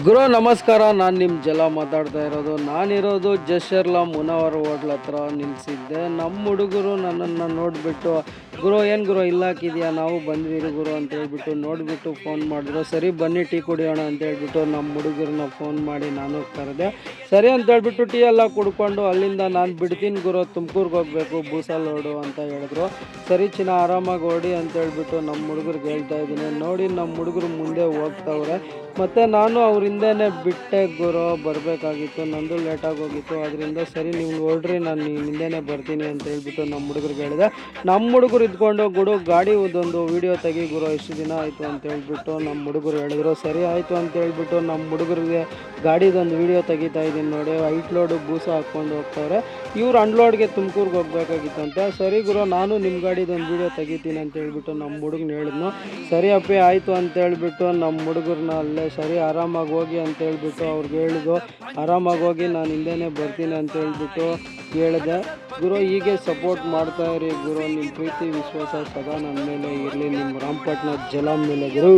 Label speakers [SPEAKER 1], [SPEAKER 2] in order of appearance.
[SPEAKER 1] ಗುರು ನಮಸ್ಕಾರ. ನಾನು ನಿಮ್ಮ ಜಲ ಮಾತಾಡ್ತಾ ಇರೋದು. ನಾನಿರೋದು ಜಶರ್ಲಾ ಮುನವರ್ ಹೋಟ್ಲ್ ಹತ್ರ ನಿಲ್ಲಿಸಿದ್ದೆ. ನಮ್ಮ ಹುಡುಗರು ನನ್ನನ್ನು ನೋಡಿಬಿಟ್ಟು, ಗುರು ಏನು ಗುರು ಇಲ್ಲ ಹಾಕಿದ್ಯಾ, ನಾವು ಬಂದ್ವಿ ಗುರು ಅಂತ ಹೇಳ್ಬಿಟ್ಟು ನೋಡಿಬಿಟ್ಟು ಫೋನ್ ಮಾಡಿದ್ರು. ಸರಿ ಬನ್ನಿ ಟೀ ಕುಡಿಯೋಣ ಅಂತ ಹೇಳ್ಬಿಟ್ಟು ನಮ್ಮ ಹುಡುಗರನ್ನ ಫೋನ್ ಮಾಡಿ ನಾನು ಕರೆದೆ. ಸರಿ ಅಂತ ಹೇಳ್ಬಿಟ್ಟು ಟೀ ಎಲ್ಲ ಕುಡ್ಕೊಂಡು ಅಲ್ಲಿಂದ ನಾನು ಬಿಡ್ತೀನಿ ಗುರು, ತುಮಕೂರ್ಗೆ ಹೋಗಬೇಕು ಬೂಸಲೋಡು ಅಂತ ಹೇಳಿದ್ರು. ಸರಿ ಚಿನ್ನ ಆರಾಮಾಗಿ ಓಡಿ ಅಂತ ಹೇಳ್ಬಿಟ್ಟು ನಮ್ಮ ಹುಡುಗರಿಗೆ ಹೇಳ್ತಾ ಇದ್ದೀನಿ. ನೋಡಿ ನಮ್ಮ ಹುಡುಗರು ಮುಂದೆ ಹೋಗ್ತಾವ್ರೆ. ಮತ್ತು ನಾನು ಅವ್ರಿಂದನೇ ಬಿಟ್ಟೆ ಗುರು, ಬರಬೇಕಾಗಿತ್ತು, ನಂದು ಲೇಟಾಗಿ ಹೋಗಿತ್ತು. ಅದರಿಂದ ಸರಿ ನೀವು ಹೊರಡ್ರಿ, ನಾನು ಹಿಂದೆನೇ ಬರ್ತೀನಿ ಅಂತ ಹೇಳ್ಬಿಟ್ಟು ನಮ್ಮ ಹುಡುಗರಿಗೆ ಹೇಳಿದೆ. ನಮ್ಮ ಹುಡುಗರು ಇದ್ಕೊಂಡು ಗುಡು ಗಾಡಿ ಒಂದು ವೀಡಿಯೋ ತೆಗಿ ಗುರು, ಇಷ್ಟು ದಿನ ಆಯಿತು ಅಂತ ಹೇಳ್ಬಿಟ್ಟು ನಮ್ಮ ಹುಡುಗರು ಹೇಳಿದ್ರು. ಸರಿ ಆಯಿತು ಅಂತ ಹೇಳ್ಬಿಟ್ಟು ನಮ್ಮ ಹುಡುಗರಿಗೆ ಗಾಡಿದೊಂದು ವೀಡಿಯೋ ತೆಗಿತಾ ಇದ್ದೀನಿ ನೋಡಿ. ಹೈಟ್ ಲೋಡು ಬೂಸ ಹಾಕ್ಕೊಂಡು ಹೋಗ್ತಾವ್ರೆ. ಇವ್ರು ಅನ್ಲೋಡ್ಗೆ ತುಮಕೂರ್ಗೆ ಹೋಗ್ಬೇಕಾಗಿತ್ತಂತೆ. ಸರಿ ಗುರು ನಾನು ನಿಮ್ಮ ಗಾಡಿದೊಂದು ವೀಡಿಯೋ ತೆಗಿತೀನಿ ಅಂತ ಹೇಳ್ಬಿಟ್ಟು ನಮ್ಮ ಹುಡುಗನ ಹೇಳಿದ್ನು. ಸರಿ ಅಪ್ಪಿ ಆಯಿತು ಅಂತ ಹೇಳ್ಬಿಟ್ಟು ನಮ್ಮ ಹುಡುಗರನ್ನ ಅಲ್ಲೇ ಸರಿ ಆರಾಮಾಗಿ ಹೋಗಿ ಅಂತ ಹೇಳ್ಬಿಟ್ಟು ಅವ್ರಿಗೆ ಹೇಳಿದ್ರು. ಆರಾಮಾಗಿ ಹೋಗಿ ನಾನು ಹಿಂದೆನೇ ಬರ್ತೀನಿ ಅಂತ ಹೇಳ್ಬಿಟ್ಟು ಹೇಳಿದೆ. ಗುರು ಹೀಗೆ ಸಪೋರ್ಟ್ ಮಾಡ್ತಾ ಇರಿ ಗುರು, ನಿಮ್ಮ ಪ್ರೀತಿ ವಿಶ್ವಾಸ ಸದಾ ನನ್ನ ಮೇಲೆ ಇರಲಿ, ನಿಮ್ಮ ರಾಮಪಟ್ನ ಜಲ ಮೇಲೆ ಗುರು.